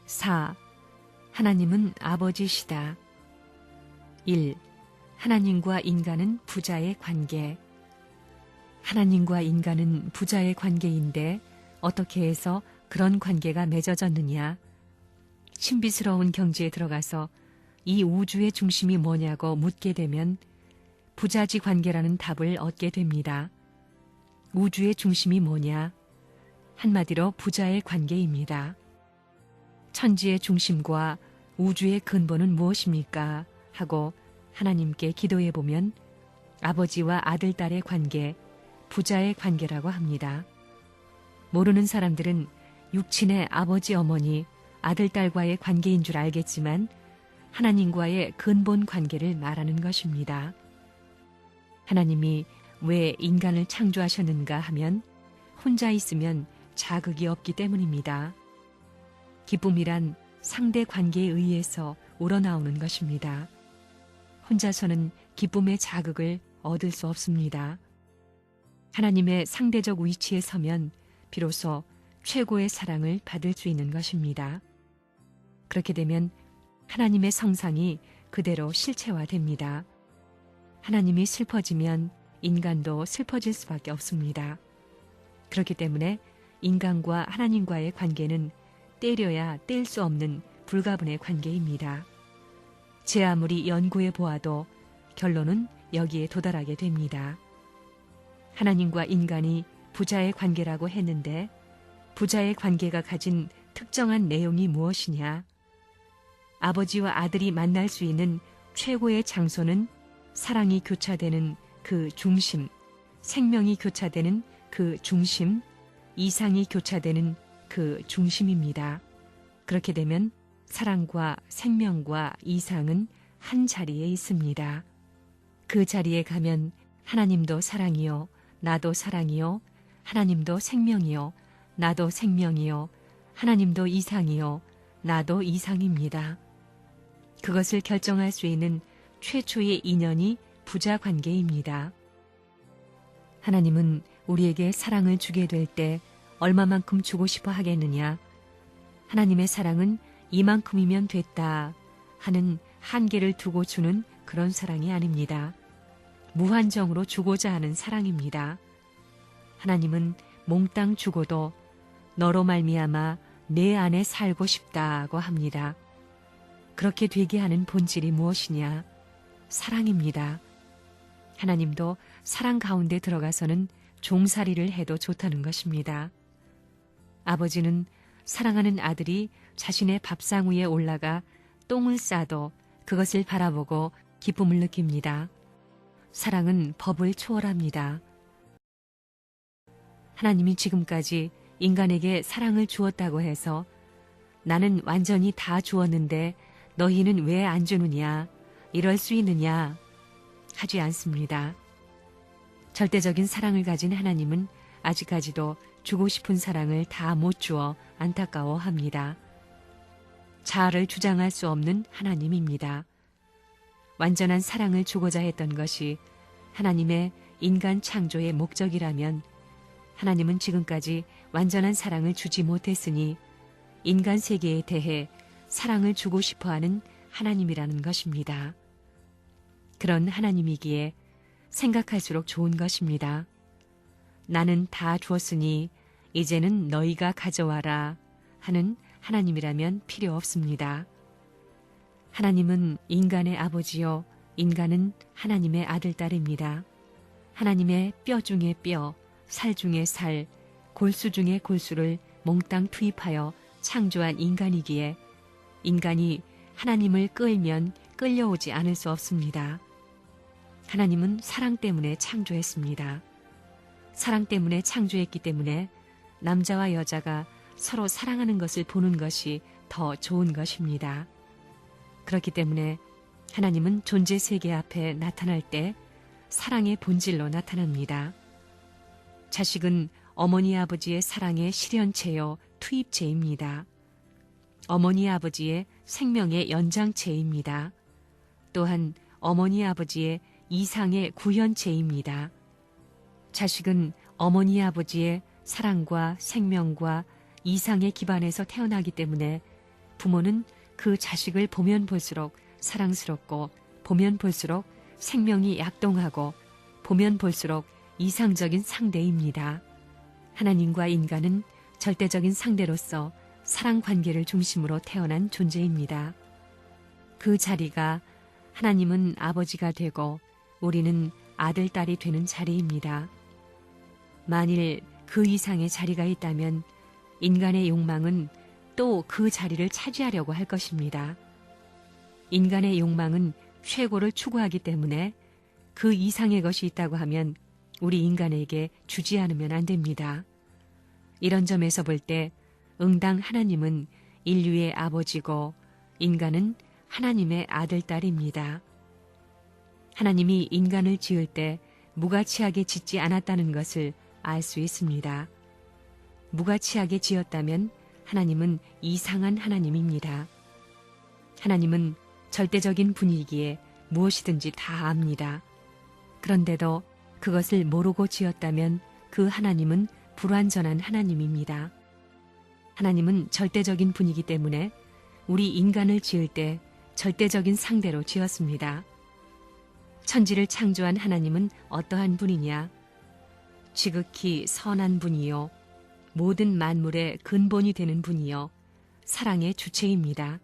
4. 하나님은 아버지시다. 1. 하나님과 인간은 부자의 관계. 하나님과 인간은 부자의 관계인데 어떻게 해서 그런 관계가 맺어졌느냐? 신비스러운 경지에 들어가서 이 우주의 중심이 뭐냐고 묻게 되면 부자지 관계라는 답을 얻게 됩니다. 우주의 중심이 뭐냐? 한마디로 부자의 관계입니다. 천지의 중심과 우주의 근본은 무엇입니까? 하고 하나님께 기도해 보면 아버지와 아들, 딸의 관계, 부자의 관계라고 합니다. 모르는 사람들은 육친의 아버지, 어머니, 아들, 딸과의 관계인 줄 알겠지만 하나님과의 근본 관계를 말하는 것입니다. 하나님이 왜 인간을 창조하셨는가 하면 혼자 있으면 자극이 없기 때문입니다. 기쁨이란 상대 관계에 의해서 우러나오는 것입니다. 혼자서는 기쁨의 자극을 얻을 수 없습니다. 하나님의 상대적 위치에 서면 비로소 최고의 사랑을 받을 수 있는 것입니다. 그렇게 되면 하나님의 성상이 그대로 실체화됩니다. 하나님이 슬퍼지면 인간도 슬퍼질 수밖에 없습니다. 그렇기 때문에 인간과 하나님과의 관계는 떼려야 뗄 수 없는 불가분의 관계입니다. 제 아무리 연구해 보아도 결론은 여기에 도달하게 됩니다. 하나님과 인간이 부자의 관계라고 했는데 부자의 관계가 가진 특정한 내용이 무엇이냐? 아버지와 아들이 만날 수 있는 최고의 장소는 사랑이 교차되는 그 중심, 생명이 교차되는 그 중심, 이상이 교차되는 그 중심입니다. 그렇게 되면 사랑과 생명과 이상은 한 자리에 있습니다. 그 자리에 가면 하나님도 사랑이요, 나도 사랑이요, 하나님도 생명이요, 나도 생명이요, 하나님도 이상이요, 나도 이상입니다. 그것을 결정할 수 있는 최초의 인연이 부자 관계입니다. 하나님은 우리에게 사랑을 주게 될 때 얼마만큼 주고 싶어 하겠느냐? 하나님의 사랑은 이만큼이면 됐다 하는 한계를 두고 주는 그런 사랑이 아닙니다. 무한정으로 주고자 하는 사랑입니다. 하나님은 몽땅 주고도 너로 말미암아 내 안에 살고 싶다고 합니다. 그렇게 되게 하는 본질이 무엇이냐? 사랑입니다. 하나님도 사랑 가운데 들어가서는 종살이를 해도 좋다는 것입니다. 아버지는 사랑하는 아들이 자신의 밥상 위에 올라가 똥을 싸도 그것을 바라보고 기쁨을 느낍니다. 사랑은 법을 초월합니다. 하나님이 지금까지 인간에게 사랑을 주었다고 해서 나는 완전히 다 주었는데 너희는 왜 안 주느냐, 이럴 수 있느냐 하지 않습니다. 절대적인 사랑을 가진 하나님은 아직까지도 주고 싶은 사랑을 다 못 주어 안타까워합니다. 자아를 주장할 수 없는 하나님입니다. 완전한 사랑을 주고자 했던 것이 하나님의 인간 창조의 목적이라면 하나님은 지금까지 완전한 사랑을 주지 못했으니 인간 세계에 대해 사랑을 주고 싶어하는 하나님이라는 것입니다. 그런 하나님이기에 생각할수록 좋은 것입니다. 나는 다 주었으니 이제는 너희가 가져와라 하는 하나님이라면 필요 없습니다. 하나님은 인간의 아버지요, 인간은 하나님의 아들, 딸입니다. 하나님의 뼈 중에 뼈, 살 중에 살, 골수 중에 골수를 몽땅 투입하여 창조한 인간이기에 인간이 하나님을 끌면 끌려오지 않을 수 없습니다. 하나님은 사랑 때문에 창조했습니다. 사랑 때문에 창조했기 때문에 남자와 여자가 서로 사랑하는 것을 보는 것이 더 좋은 것입니다. 그렇기 때문에 하나님은 존재 세계 앞에 나타날 때 사랑의 본질로 나타납니다. 자식은 어머니 아버지의 사랑의 실현체요, 투입체입니다. 어머니 아버지의 생명의 연장체입니다. 또한 어머니 아버지의 이상의 구현체입니다. 자식은 어머니 아버지의 사랑과 생명과 이상의 기반에서 태어나기 때문에 부모는 그 자식을 보면 볼수록 사랑스럽고 보면 볼수록 생명이 약동하고 보면 볼수록 이상적인 상대입니다. 하나님과 인간은 절대적인 상대로서 사랑 관계를 중심으로 태어난 존재입니다. 그 자리가 하나님은 아버지가 되고 우리는 아들, 딸이 되는 자리입니다. 만일 그 이상의 자리가 있다면 인간의 욕망은 또 그 자리를 차지하려고 할 것입니다. 인간의 욕망은 최고를 추구하기 때문에 그 이상의 것이 있다고 하면 우리 인간에게 주지 않으면 안 됩니다. 이런 점에서 볼 때 응당 하나님은 인류의 아버지고 인간은 하나님의 아들, 딸입니다. 하나님이 인간을 지을 때 무가치하게 짓지 않았다는 것을 알 수 있습니다. 무가치하게 지었다면 하나님은 이상한 하나님입니다. 하나님은 절대적인 분위기에 무엇이든지 다 압니다. 그런데도 그것을 모르고 지었다면 그 하나님은 불완전한 하나님입니다. 하나님은 절대적인 분이기 때문에 우리 인간을 지을 때 절대적인 상대로 지었습니다. 천지를 창조한 하나님은 어떠한 분이냐? 지극히 선한 분이요. 모든 만물의 근본이 되는 분이요. 사랑의 주체입니다.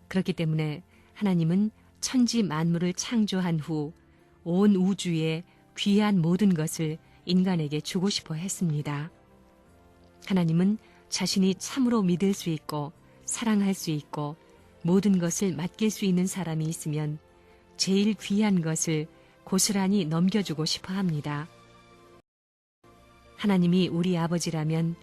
그렇기 때문에 하나님은 천지 만물을 창조한 후 온 우주의 귀한 모든 것을 인간에게 주고 싶어 했습니다. 하나님은 자신이 참으로 믿을 수 있고 사랑할 수 있고 모든 것을 맡길 수 있는 사람이 있으면 제일 귀한 것을 고스란히 넘겨주고 싶어 합니다. 하나님이 우리 아버지라면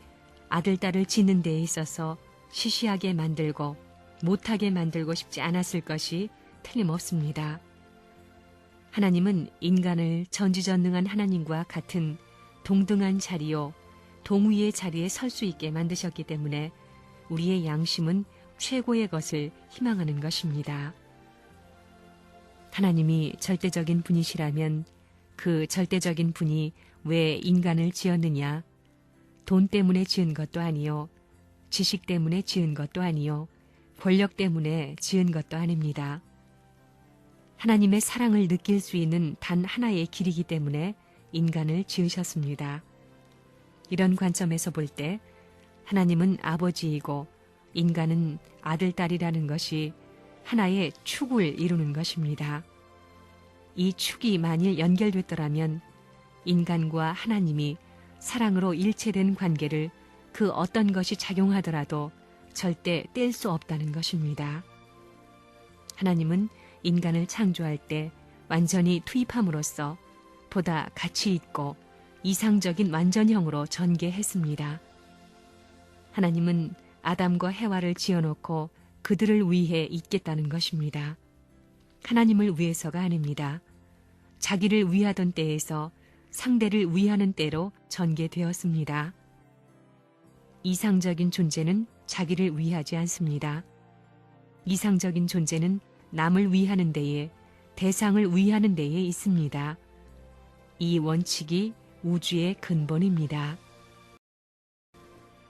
아들, 딸을 짓는 데에 있어서 시시하게 만들고 못하게 만들고 싶지 않았을 것이 틀림없습니다. 하나님은 인간을 전지전능한 하나님과 같은 동등한 자리요, 동위의 자리에 설 수 있게 만드셨기 때문에 우리의 양심은 최고의 것을 희망하는 것입니다. 하나님이 절대적인 분이시라면 그 절대적인 분이 왜 인간을 지었느냐? 돈 때문에 지은 것도 아니요, 지식 때문에 지은 것도 아니요, 권력 때문에 지은 것도 아닙니다. 하나님의 사랑을 느낄 수 있는 단 하나의 길이기 때문에 인간을 지으셨습니다. 이런 관점에서 볼 때 하나님은 아버지이고 인간은 아들, 딸이라는 것이 하나의 축을 이루는 것입니다. 이 축이 만일 연결됐더라면 인간과 하나님이 사랑으로 일체된 관계를 그 어떤 것이 작용하더라도 절대 뗄 수 없다는 것입니다. 하나님은 인간을 창조할 때 완전히 투입함으로써 보다 가치 있고 이상적인 완전형으로 전개했습니다. 하나님은 아담과 해와를 지어놓고 그들을 위해 있겠다는 것입니다. 하나님을 위해서가 아닙니다. 자기를 위하던 때에서 상대를 위하는 때로 전개되었습니다. 이상적인 존재는 자기를 위하지 않습니다. 이상적인 존재는 남을 위하는 데에, 대상을 위하는 데에 있습니다. 이 원칙이 우주의 근본입니다.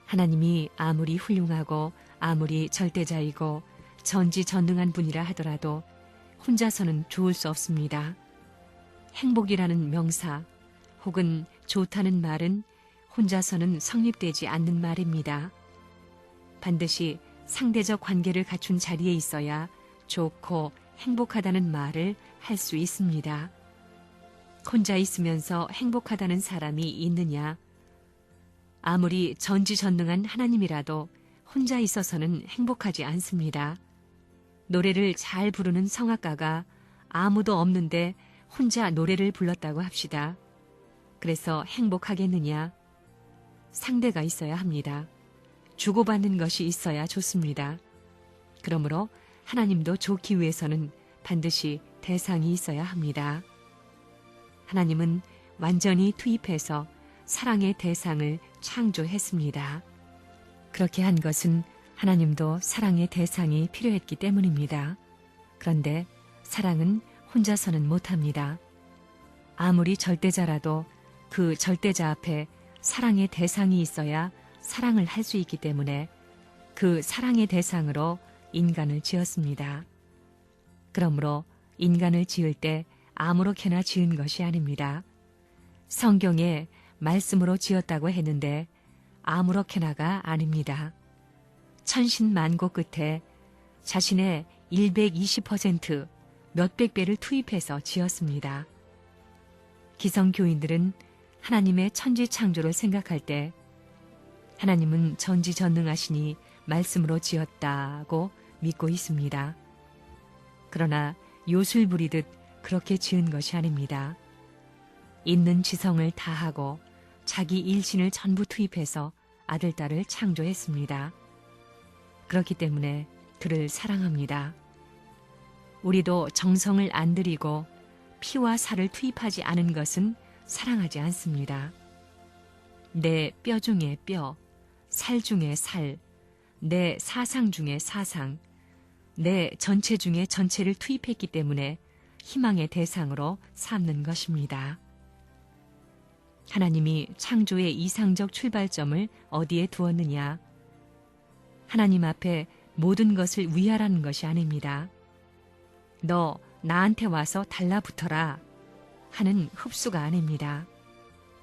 하나님이 아무리 훌륭하고 아무리 절대자이고 전지전능한 분이라 하더라도 혼자서는 좋을 수 없습니다. 행복이라는 명사 혹은 좋다는 말은 혼자서는 성립되지 않는 말입니다. 반드시 상대적 관계를 갖춘 자리에 있어야 좋고 행복하다는 말을 할 수 있습니다. 혼자 있으면서 행복하다는 사람이 있느냐? 아무리 전지전능한 하나님이라도 혼자 있어서는 행복하지 않습니다. 노래를 잘 부르는 성악가가 아무도 없는데 혼자 노래를 불렀다고 합시다. 그래서 행복하겠느냐? 상대가 있어야 합니다. 주고받는 것이 있어야 좋습니다. 그러므로 하나님도 좋기 위해서는 반드시 대상이 있어야 합니다. 하나님은 완전히 투입해서 사랑의 대상을 창조했습니다. 그렇게 한 것은 하나님도 사랑의 대상이 필요했기 때문입니다. 그런데 사랑은 혼자서는 못합니다. 아무리 절대자라도 그 절대자 앞에 사랑의 대상이 있어야 사랑을 할 수 있기 때문에 그 사랑의 대상으로 인간을 지었습니다. 그러므로 인간을 지을 때 아무렇게나 지은 것이 아닙니다. 성경에 말씀으로 지었다고 했는데 아무렇게나가 아닙니다. 천신만고 끝에 자신의 120% 몇백 배를 투입해서 지었습니다. 기성교인들은 하나님의 천지창조를 생각할 때 하나님은 전지전능하시니 말씀으로 지었다고 믿고 있습니다. 그러나 요술 부리듯 그렇게 지은 것이 아닙니다. 있는 지성을 다하고 자기 일신을 전부 투입해서 아들, 딸을 창조했습니다. 그렇기 때문에 그를 사랑합니다. 우리도 정성을 안 들이고 피와 살을 투입하지 않은 것은 사랑하지 않습니다. 내 뼈 중에 뼈, 살 중에 살, 내 사상 중에 사상, 내 전체 중에 전체를 투입했기 때문에 희망의 대상으로 삼는 것입니다. 하나님이 창조의 이상적 출발점을 어디에 두었느냐? 하나님 앞에 모든 것을 위하라는 것이 아닙니다. 너 나한테 와서 달라붙어라 하는 흡수가 아닙니다.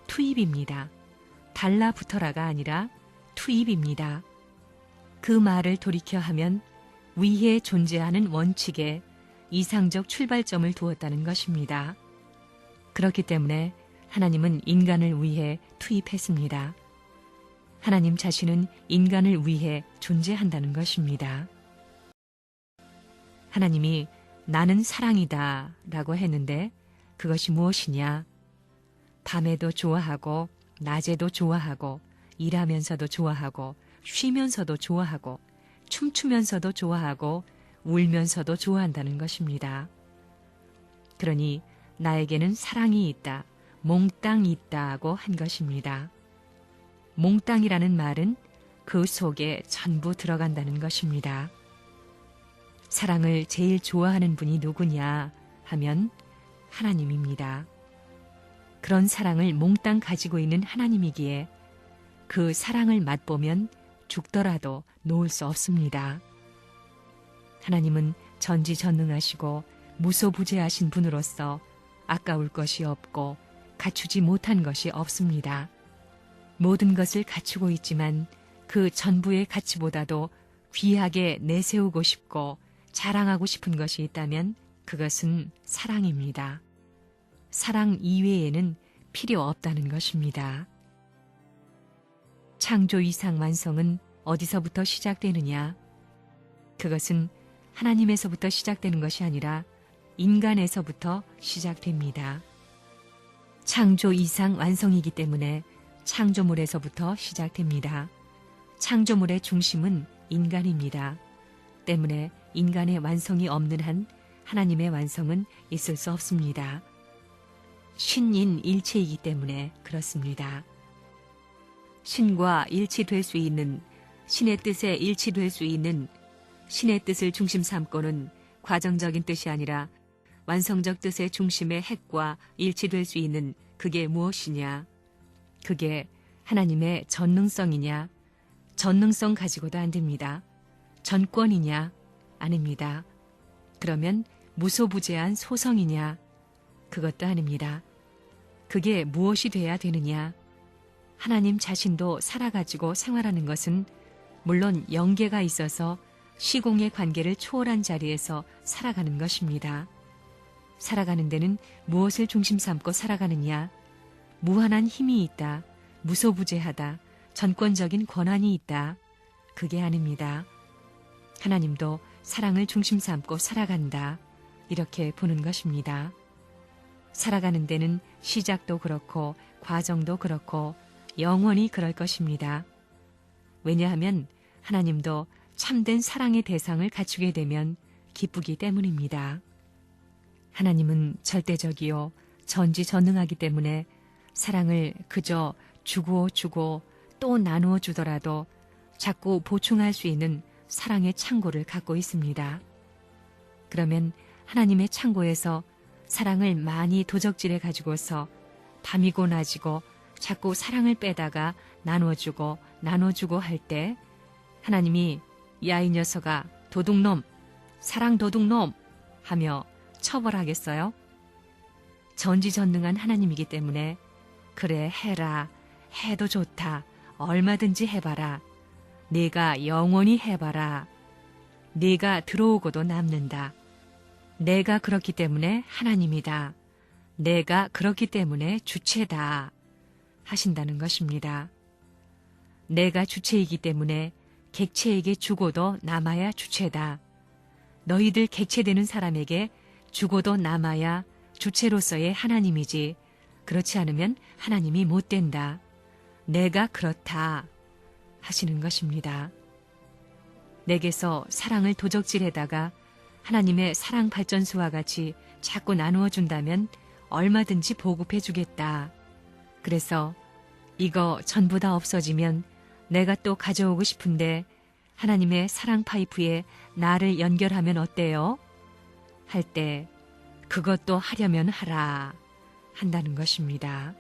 투입입니다. 달라붙어라가 아니라 투입입니다. 그 말을 돌이켜 하면 위에 존재하는 원칙에 이상적 출발점을 두었다는 것입니다. 그렇기 때문에 하나님은 인간을 위해 투입했습니다. 하나님 자신은 인간을 위해 존재한다는 것입니다. 하나님이 나는 사랑이다 라고 했는데 그것이 무엇이냐? 밤에도 좋아하고 낮에도 좋아하고 일하면서도 좋아하고 쉬면서도 좋아하고 춤추면서도 좋아하고 울면서도 좋아한다는 것입니다. 그러니 나에게는 사랑이 있다, 몽땅이 있다고 한 것입니다. 몽땅이라는 말은 그 속에 전부 들어간다는 것입니다. 사랑을 제일 좋아하는 분이 누구냐 하면 하나님입니다. 그런 사랑을 몽땅 가지고 있는 하나님이기에 그 사랑을 맛보면 죽더라도 놓을 수 없습니다. 하나님은 전지전능하시고 무소부재하신 분으로서 아까울 것이 없고 갖추지 못한 것이 없습니다. 모든 것을 갖추고 있지만 그 전부의 가치보다도 귀하게 내세우고 싶고 자랑하고 싶은 것이 있다면 그것은 사랑입니다. 사랑 이외에는 필요 없다는 것입니다. 창조 이상 완성은 어디서부터 시작되느냐? 그것은 하나님에서부터 시작되는 것이 아니라 인간에서부터 시작됩니다. 창조 이상 완성이기 때문에 창조물에서부터 시작됩니다. 창조물의 중심은 인간입니다. 때문에 인간의 완성이 없는 한 하나님의 완성은 있을 수 없습니다. 신인 일체이기 때문에 그렇습니다. 신과 일치될 수 있는, 신의 뜻에 일치될 수 있는, 신의 뜻을 중심 삼고는 과정적인 뜻이 아니라 완성적 뜻의 중심의 핵과 일치될 수 있는 그게 무엇이냐? 그게 하나님의 전능성이냐? 전능성 가지고도 안 됩니다. 전권이냐? 아닙니다. 그러면 무소부재한 소성이냐? 그것도 아닙니다. 그게 무엇이 돼야 되느냐? 하나님 자신도 살아가지고 생활하는 것은 물론 영계가 있어서 시공의 관계를 초월한 자리에서 살아가는 것입니다. 살아가는 데는 무엇을 중심 삼고 살아가느냐? 무한한 힘이 있다, 무소부재하다, 전권적인 권한이 있다. 그게 아닙니다. 하나님도 사랑을 중심 삼고 살아간다. 이렇게 보는 것입니다. 살아가는 데는 시작도 그렇고 과정도 그렇고 영원히 그럴 것입니다. 왜냐하면 하나님도 참된 사랑의 대상을 갖추게 되면 기쁘기 때문입니다. 하나님은 절대적이요 전지전능하기 때문에 사랑을 그저 주고 또 나누어 주더라도 자꾸 보충할 수 있는 사랑의 창고를 갖고 있습니다. 그러면 하나님의 창고에서 사랑을 많이 도적질해 가지고서 밤이고 낮이고 자꾸 사랑을 빼다가 나눠주고 할 때 하나님이 야, 이 녀석아, 도둑놈, 사랑 도둑놈 하며 처벌하겠어요? 전지전능한 하나님이기 때문에 그래 해라, 해도 좋다, 얼마든지 해봐라, 네가 영원히 해봐라, 네가 들어오고도 남는다, 내가 그렇기 때문에 하나님이다, 내가 그렇기 때문에 주체다 하신다는 것입니다. 내가 주체이기 때문에 객체에게 주고도 남아야 주체다. 너희들 객체되는 사람에게 주고도 남아야 주체로서의 하나님이지, 그렇지 않으면 하나님이 못 된다. 내가 그렇다 하시는 것입니다. 내게서 사랑을 도적질에다가 하나님의 사랑 발전소와 같이 자꾸 나누어 준다면 얼마든지 보급해 주겠다. 그래서 이거 전부 다 없어지면 내가 또 가져오고 싶은데 하나님의 사랑 파이프에 나를 연결하면 어때요? 할 때 그것도 하려면 하라 한다는 것입니다.